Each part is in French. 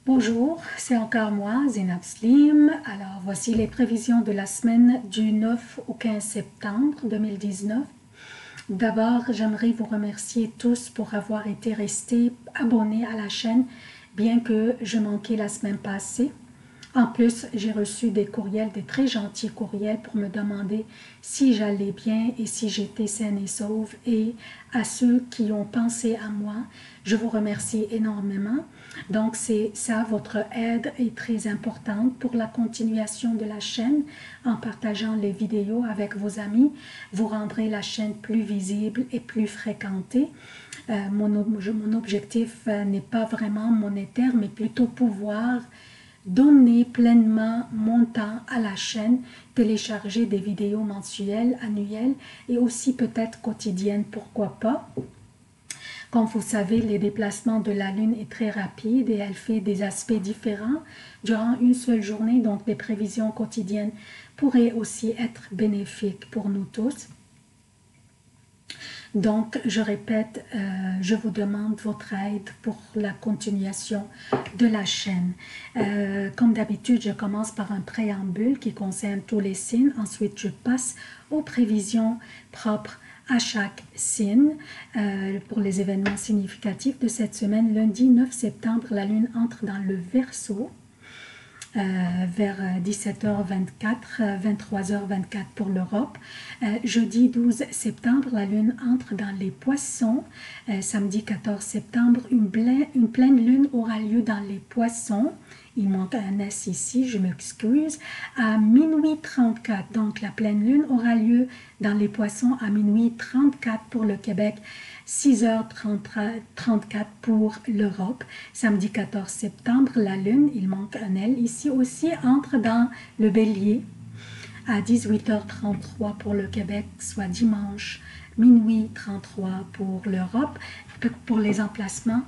Bonjour, c'est encore moi, Zeinab Slim. Alors, voici les prévisions de la semaine du 9 au 15 septembre 2019. D'abord, j'aimerais vous remercier tous pour avoir été restés abonnés à la chaîne, bien que je manquais la semaine passée. En plus, j'ai reçu des courriels, des très gentils courriels pour me demander si j'allais bien et si j'étais saine et sauve. Et à ceux qui ont pensé à moi, je vous remercie énormément. Donc, c'est ça, votre aide est très importante pour la continuation de la chaîne. En partageant les vidéos avec vos amis, vous rendrez la chaîne plus visible et plus fréquentée. Mon objectif n'est pas vraiment monétaire, mais plutôt pouvoir donner pleinement mon temps à la chaîne, télécharger des vidéos mensuelles, annuelles et aussi peut-être quotidiennes, pourquoi pas. Comme vous savez, les déplacements de la Lune est très rapide et elle fait des aspects différents durant une seule journée, donc des prévisions quotidiennes pourraient aussi être bénéfiques pour nous tous. Donc, je répète, je vous demande votre aide pour la continuation de la chaîne. Comme d'habitude, je commence par un préambule qui concerne tous les signes. Ensuite, je passe aux prévisions propres à chaque signe. Pour les événements significatifs de cette semaine, lundi 9 septembre, la Lune entre dans le Verseau. Vers 17h24, 23h24 pour l'Europe. Jeudi 12 septembre, la Lune entre dans les Poissons. Samedi 14 septembre, une pleine Lune aura lieu dans les Poissons. Il manque un S ici, je m'excuse. À minuit 34, donc la pleine Lune aura lieu dans les Poissons à minuit 34 pour le Québec. 6h34 pour l'Europe. Samedi 14 septembre, la Lune, il manque un L ici aussi, entre dans le Bélier à 18h33 pour le Québec, soit dimanche, minuit 33 pour l'Europe. Pour les emplacements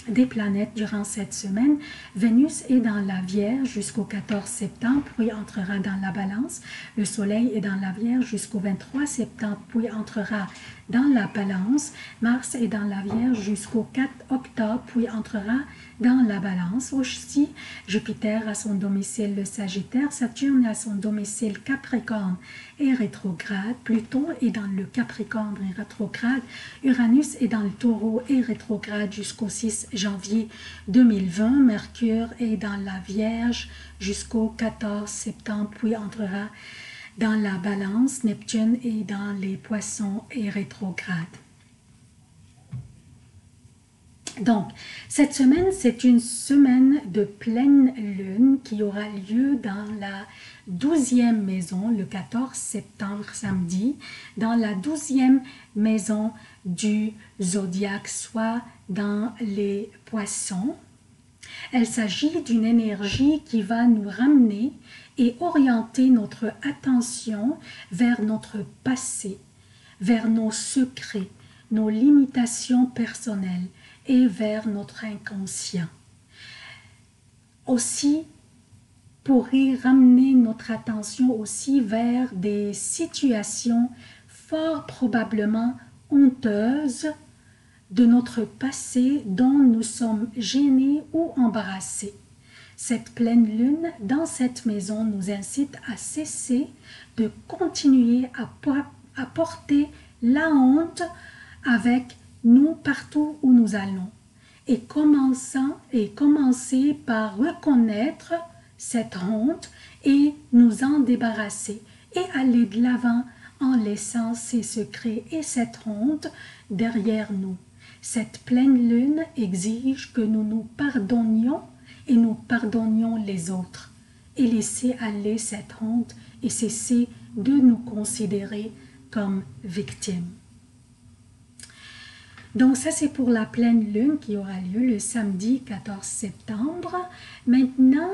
des planètes durant cette semaine, Vénus est dans la Vierge jusqu'au 14 septembre, puis entrera dans la Balance. Le Soleil est dans la Vierge jusqu'au 23 septembre, puis entrera dans la Balance. Mars est dans la Vierge jusqu'au 4 octobre, puis entrera dans la Balance. Aussi, Jupiter a son domicile le Sagittaire, Saturne a son domicile Capricorne et rétrograde, Pluton est dans le Capricorne et rétrograde, Uranus est dans le Taureau et rétrograde jusqu'au 6 janvier 2020, Mercure est dans la Vierge jusqu'au 14 septembre, puis entrera dans la Balance, Neptune est dans les Poissons et rétrograde. Donc, cette semaine, c'est une semaine de pleine lune qui aura lieu dans la 12e maison, le 14 septembre, samedi, dans la 12e maison du zodiaque, soit dans les Poissons. Il s'agit d'une énergie qui va nous ramener et orienter notre attention vers notre passé, vers nos secrets, nos limitations personnelles et vers notre inconscient. Aussi, pourrait ramener notre attention aussi vers des situations fort probablement honteuses de notre passé dont nous sommes gênés ou embarrassés. Cette pleine lune dans cette maison nous incite à cesser de continuer à porter la honte avec nous partout où nous allons et commencer par reconnaître cette honte et nous en débarrasser et aller de l'avant en laissant ces secrets et cette honte derrière nous. Cette pleine lune exige que nous nous pardonnions et nous pardonnions les autres et laisser aller cette honte et cesser de nous considérer comme victimes. Donc ça c'est pour la pleine lune qui aura lieu le samedi 14 septembre. Maintenant,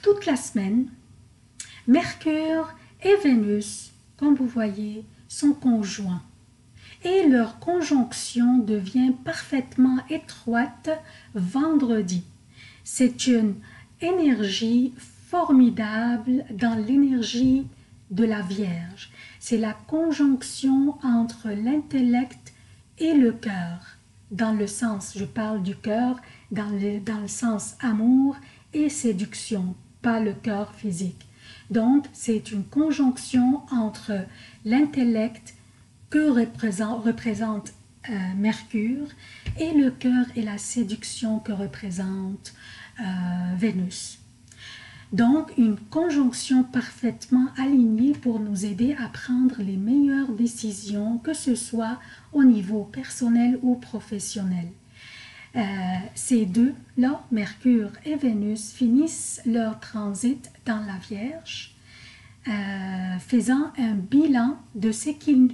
toute la semaine, Mercure et Vénus, comme vous voyez, sont conjoints. Et leur conjonction devient parfaitement étroite vendredi. C'est une énergie formidable dans l'énergie de la Vierge. C'est la conjonction entre l'intellect et le cœur. dans le sens, je parle du cœur, dans le sens amour et séduction, pas le cœur physique. Donc, c'est une conjonction entre l'intellect que représente Mercure et le cœur et la séduction que représente Vénus. Donc, une conjonction parfaitement alignée pour nous aider à prendre les meilleures décisions, que ce soit au niveau personnel ou professionnel. Ces deux-là, Mercure et Vénus, finissent leur transit dans la Vierge, faisant un bilan de ce qu'ils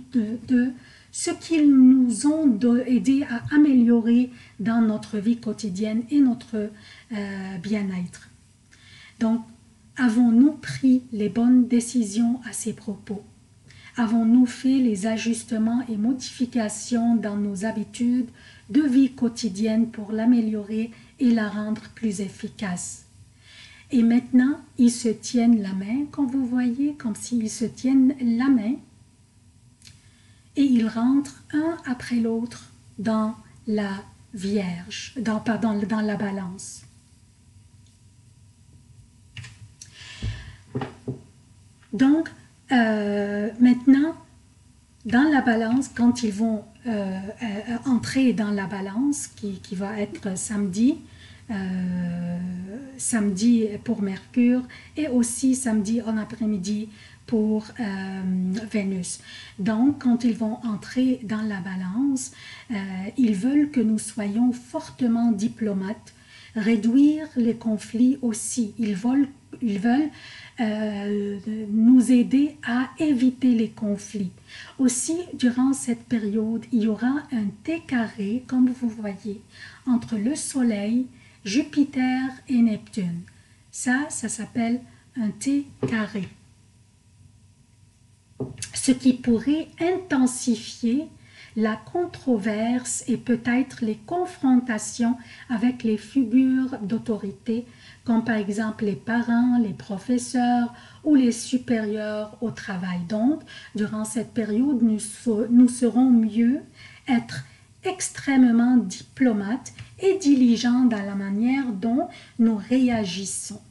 nous ont aidé à améliorer dans notre vie quotidienne et notre bien-être. Donc, avons-nous pris les bonnes décisions à ces propos? Avons-nous fait les ajustements et modifications dans nos habitudes de vie quotidienne pour l'améliorer et la rendre plus efficace? Et maintenant, ils se tiennent la main, comme vous voyez, comme s'ils se tiennent la main, et ils rentrent un après l'autre dans la Vierge, dans la Balance. Donc, maintenant, dans la Balance, quand ils vont entrer dans la Balance, qui va être samedi pour Mercure et aussi samedi en après-midi pour Vénus. Donc, quand ils vont entrer dans la Balance, ils veulent que nous soyons fortement diplomates, réduire les conflits aussi. Ils veulent nous aider à éviter les conflits. Aussi, durant cette période, il y aura un T carré, comme vous voyez, entre le Soleil, Jupiter et Neptune. Ça s'appelle un T carré. Ce qui pourrait intensifier la controverse et peut-être les confrontations avec les figures d'autorité, comme par exemple les parents, les professeurs ou les supérieurs au travail. Donc, durant cette période, nous serons mieux être extrêmement diplomates et diligents dans la manière dont nous réagissons.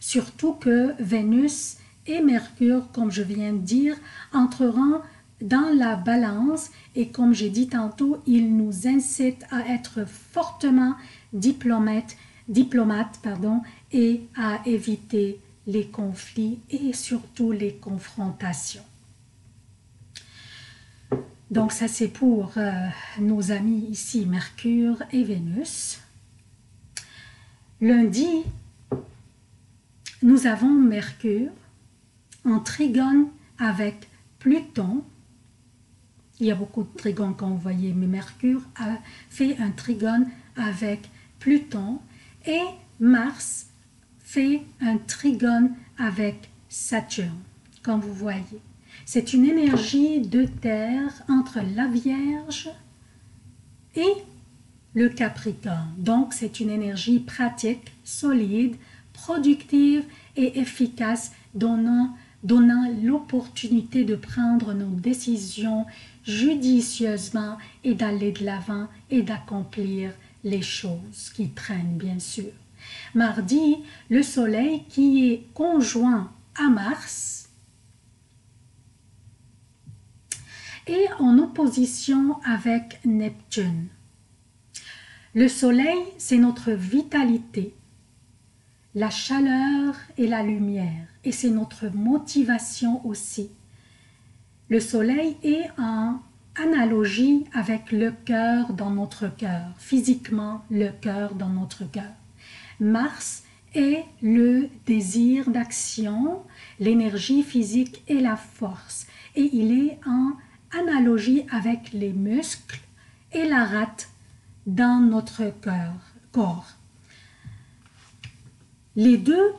Surtout que Vénus et Mercure, comme je viens de dire, entreront dans la Balance et comme j'ai dit tantôt, ils nous incitent à être fortement diplomates et à éviter les conflits et surtout les confrontations. Donc ça c'est pour nos amis ici, Mercure et Vénus. Lundi, nous avons Mercure en trigone avec Pluton. Il y a beaucoup de trigones comme vous voyez, mais Mercure a fait un trigone avec Pluton et Mars fait un trigone avec Saturne, comme vous voyez. C'est une énergie de terre entre la Vierge et le Capricorne. Donc, c'est une énergie pratique, solide, productive et efficace, donnant l'opportunité de prendre nos décisions judicieusement et d'aller de l'avant et d'accomplir les choses qui traînent, bien sûr. Mardi, le Soleil qui est conjoint à Mars est en opposition avec Neptune. Le Soleil, c'est notre vitalité, la chaleur et la lumière, et c'est notre motivation aussi. Le Soleil est en analogie avec le cœur dans notre cœur, physiquement le cœur dans notre cœur. Mars est le désir d'action, l'énergie physique et la force, et il est en analogie avec les muscles et la rate dans notre corps. Les deux,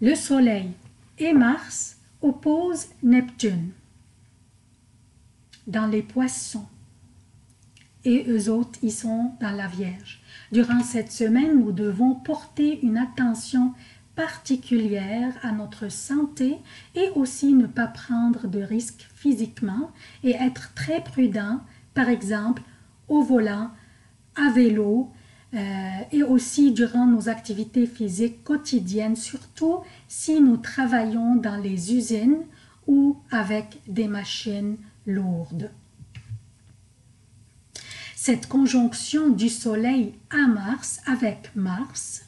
le Soleil et Mars, opposent Neptune dans les Poissons et eux autres, ils sont dans la Vierge. Durant cette semaine, nous devons porter une attention particulière à notre santé et aussi ne pas prendre de risques physiquement et être très prudent, par exemple, au volant à vélo et aussi durant nos activités physiques quotidiennes, surtout si nous travaillons dans les usines ou avec des machines lourdes. Cette conjonction du Soleil à Mars avec Mars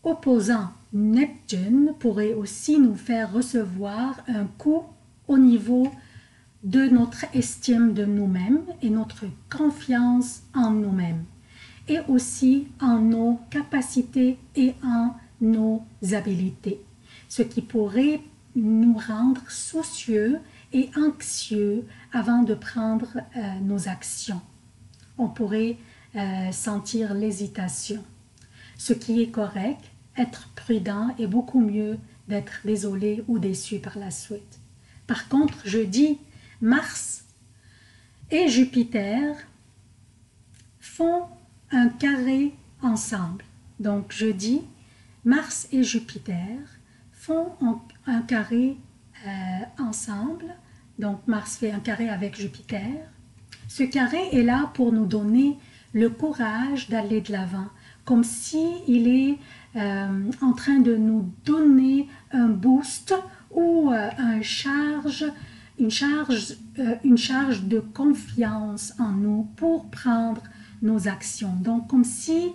opposant Neptune pourrait aussi nous faire recevoir un coup au niveau de notre estime de nous-mêmes et notre confiance en nous-mêmes, et aussi en nos capacités et en nos habiletés, ce qui pourrait nous rendre soucieux et anxieux avant de prendre nos actions. On pourrait sentir l'hésitation, ce qui est correct. Être prudent est beaucoup mieux d'être désolé ou déçu par la suite. Par contre, jeudi, Mars et Jupiter font un carré ensemble. Donc jeudi, Mars et Jupiter font un carré ensemble. Donc Mars fait un carré avec Jupiter. Ce carré est là pour nous donner le courage d'aller de l'avant, comme s'il est en train de nous donner un boost ou une charge de confiance en nous pour prendre nos actions. Donc comme si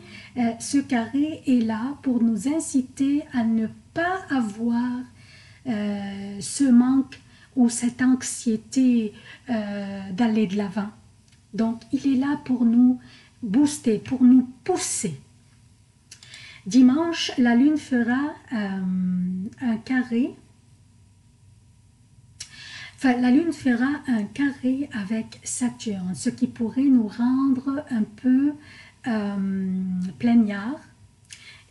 ce carré est là pour nous inciter à ne pas avoir ce manque ou cette anxiété d'aller de l'avant. Donc il est là pour nous booster, pour nous pousser. Dimanche, la Lune fera un carré. Enfin, la Lune fera un carré avec Saturne, ce qui pourrait nous rendre un peu plaignards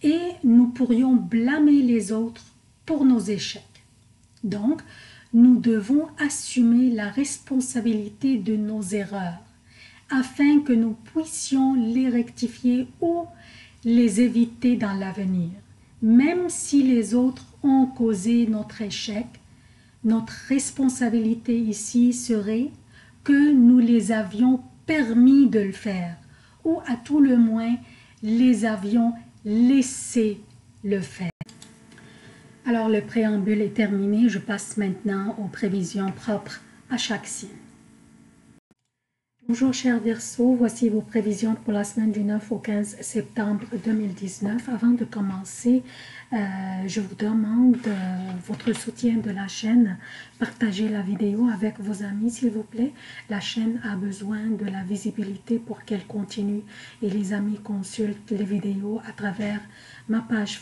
et nous pourrions blâmer les autres pour nos échecs. Donc, nous devons assumer la responsabilité de nos erreurs afin que nous puissions les rectifier ou les éviter dans l'avenir. Même si les autres ont causé notre échec, notre responsabilité ici serait que nous les avions permis de le faire, ou à tout le moins les avions laissé le faire. Alors le préambule est terminé, je passe maintenant aux prévisions propres à chaque signe. Bonjour chers Verseaux, voici vos prévisions pour la semaine du 9 au 15 septembre 2019. Avant de commencer, je vous demande votre soutien de la chaîne. Partagez la vidéo avec vos amis s'il vous plaît. La chaîne a besoin de la visibilité pour qu'elle continue et les amis consultent les vidéos à travers ma page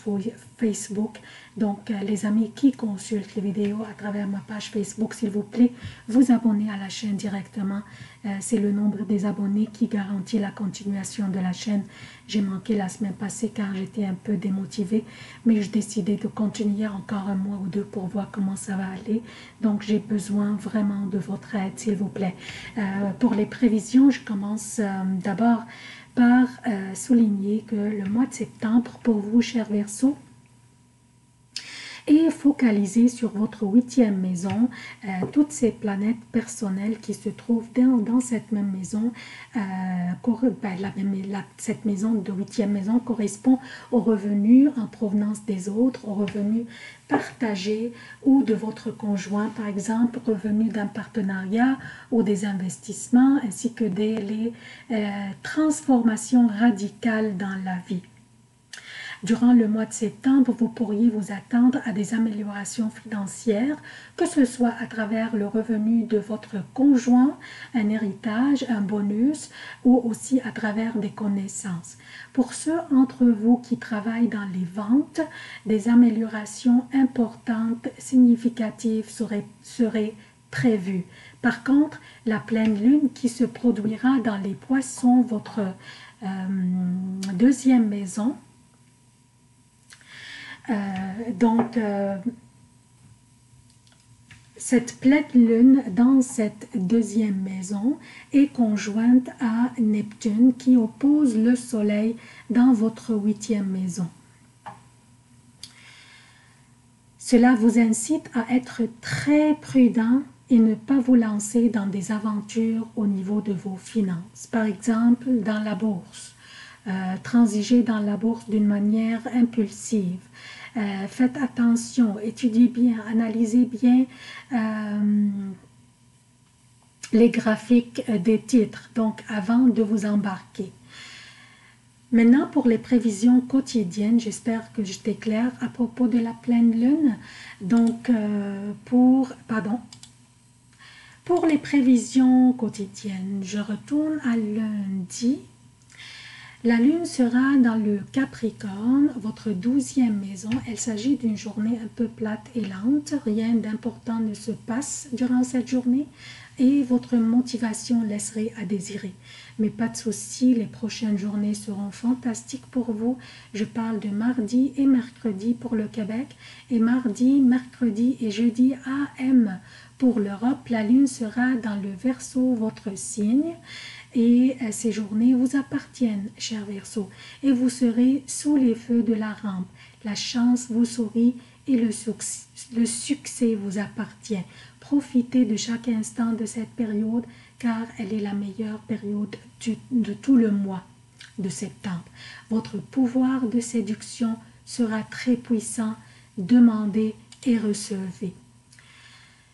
Facebook. Donc les amis qui consultent les vidéos à travers ma page Facebook, s'il vous plaît, vous abonnez à la chaîne directement. C'est le nombre des abonnés qui garantit la continuation de la chaîne. J'ai manqué la semaine passée car j'étais un peu démotivée, mais je décidais de continuer encore un mois ou deux pour voir comment ça va aller. Donc j'ai besoin vraiment de votre aide s'il vous plaît. Pour les prévisions, je commence d'abord par souligner que le mois de septembre pour vous chers Verseaux et focaliser sur votre 8e maison, toutes ces planètes personnelles qui se trouvent dans cette même maison. Cette maison de 8e maison correspond aux revenus en provenance des autres, aux revenus partagés ou de votre conjoint, par exemple, revenus d'un partenariat ou des investissements, ainsi que les transformations radicales dans la vie. Durant le mois de septembre, vous pourriez vous attendre à des améliorations financières, que ce soit à travers le revenu de votre conjoint, un héritage, un bonus, ou aussi à travers des connaissances. Pour ceux d'entre vous qui travaillent dans les ventes, des améliorations importantes, significatives seraient prévues. Par contre, la pleine lune qui se produira dans les Poissons, votre 2e maison, cette pleine lune dans cette 2e maison est conjointe à Neptune qui oppose le soleil dans votre 8e maison. Cela vous incite à être très prudent et ne pas vous lancer dans des aventures au niveau de vos finances. Par exemple, dans la bourse. Transiger dans la bourse d'une manière impulsive. Faites attention, étudiez bien, analysez bien les graphiques des titres, donc avant de vous embarquer. Maintenant, pour les prévisions quotidiennes, j'espère que j'étais claire à propos de la pleine lune. Donc, pour les prévisions quotidiennes, je retourne à lundi. La lune sera dans le Capricorne, votre 12e maison. Il s'agit d'une journée un peu plate et lente. Rien d'important ne se passe durant cette journée et votre motivation laisserait à désirer. Mais pas de souci, les prochaines journées seront fantastiques pour vous. Je parle de mardi et mercredi pour le Québec et mardi, mercredi et jeudi AM pour l'Europe. La lune sera dans le Verseau, votre signe. Et ces journées vous appartiennent, cher Verseau, et vous serez sous les feux de la rampe. La chance vous sourit et le succès vous appartient. Profitez de chaque instant de cette période, car elle est la meilleure période de tout le mois de septembre. Votre pouvoir de séduction sera très puissant. Demandez et recevez.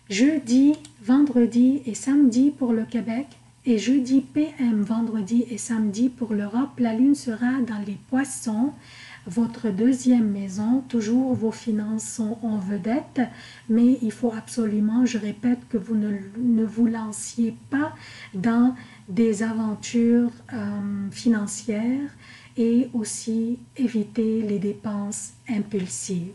Jeudi, vendredi et samedi pour le Québec, et jeudi PM, vendredi et samedi pour l'Europe, la lune sera dans les poissons, votre 2e maison. Toujours vos finances sont en vedette, mais il faut absolument, je répète, que vous ne vous lanciez pas dans des aventures financières et aussi éviter les dépenses impulsives.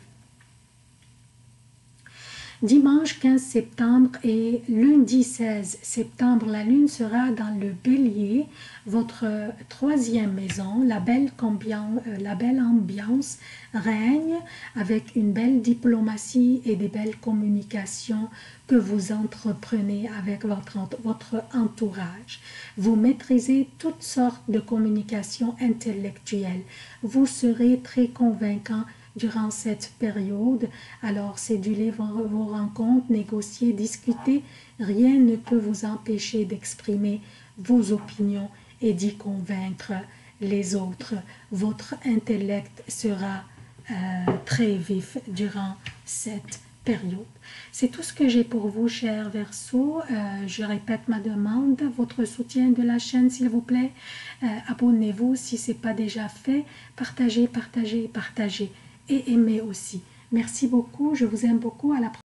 Dimanche 15 septembre et lundi 16 septembre, la lune sera dans le Bélier, votre 3e maison. La belle ambiance règne avec une belle diplomatie et des belles communications que vous entreprenez avec votre entourage. Vous maîtrisez toutes sortes de communications intellectuelles. Vous serez très convaincant durant cette période. Alors, cédulez vos rencontres, négociez, discutez. Rien ne peut vous empêcher d'exprimer vos opinions et d'y convaincre les autres. Votre intellect sera très vif durant cette période. C'est tout ce que j'ai pour vous, chers Verseaux. Je répète ma demande, votre soutien de la chaîne, s'il vous plaît. Abonnez-vous si ce n'est pas déjà fait. Partagez, partagez, partagez. Et aimez aussi. Merci beaucoup, je vous aime beaucoup. À la prochaine.